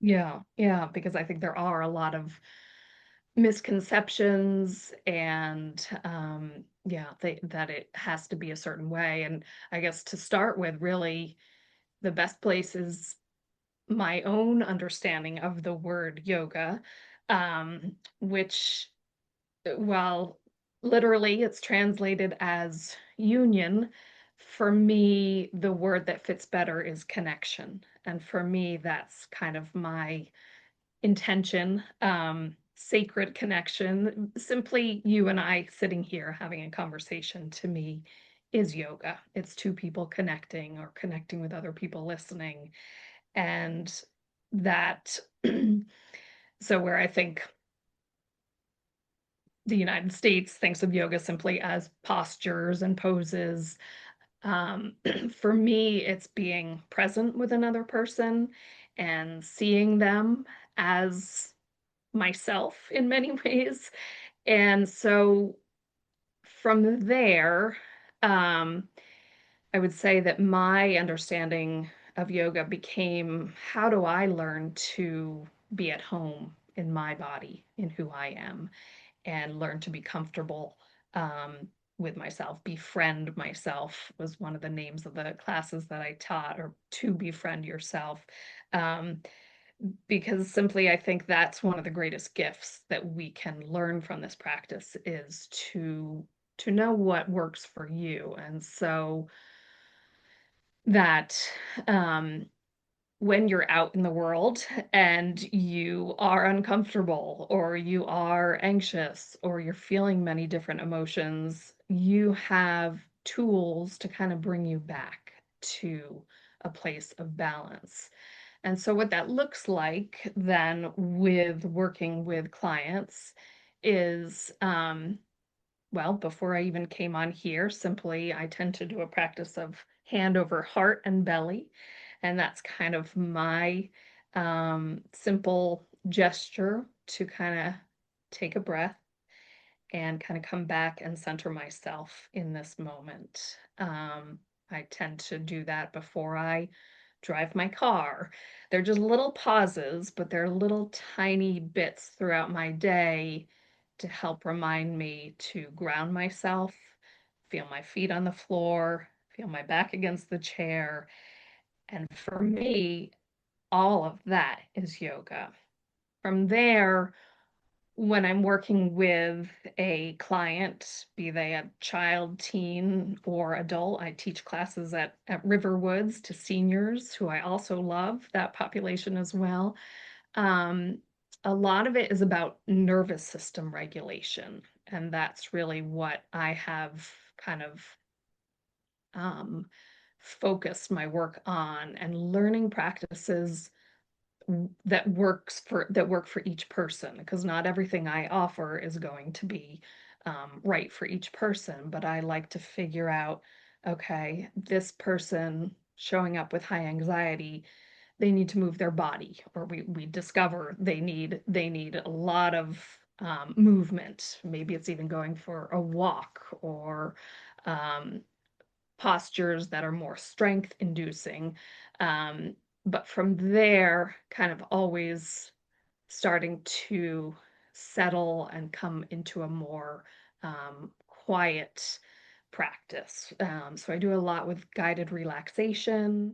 Yeah, yeah, because I think there are a lot of misconceptions and yeah, that it has to be a certain way. And I guess to start with, really, the best place is my own understanding of the word yoga, which, well, literally it's translated as union. For me, the word that fits better is connection. And for me, that's kind of my intention, sacred connection. Simply you and I sitting here having a conversation to me is yoga. It's two people connecting or connecting with other people listening. And that, so where I think the United States thinks of yoga simply as postures and poses. Um, for me, it's being present with another person and seeing them as myself in many ways. And so from there, um, I would say that my understanding of yoga became, how do I learn to be at home in my body, in who I am, and learn to be comfortable with myself. Befriend myself was one of the names of the classes that I taught, or to befriend yourself. Um, because simply I think that's one of the greatest gifts that we can learn from this practice is to know what works for you. And so that um, when you're out in the world and you are uncomfortable or you are anxious or you're feeling many different emotions, you have tools to kind of bring you back to a place of balance. And so, what that looks like then with working with clients is, well, before I even came on here, simply I tend to do a practice of hand over heart and belly. And that's kind of my simple gesture to kind of take a breath and kind of come back and center myself in this moment. I tend to do that before I drive my car. They're just little pauses, but they're little tiny bits throughout my day to help remind me to ground myself, feel my feet on the floor, feel my back against the chair. And for me, all of that is yoga. From there, when I'm working with a client, be they a child, teen, or adult, I teach classes at Riverwoods to seniors who I also love that population as well. Um, a lot of it is about nervous system regulation, and that's really what I have kind of um, focused my work on and learning practices that work for each person, because not everything I offer is going to be right for each person. But I like to figure out, okay, this person showing up with high anxiety, they need to move their body, or we discover they need a lot of movement. Maybe it's even going for a walk or um, postures that are more strength inducing. Um, but from there, kind of always starting to settle and come into a more quiet practice. So I do a lot with guided relaxation.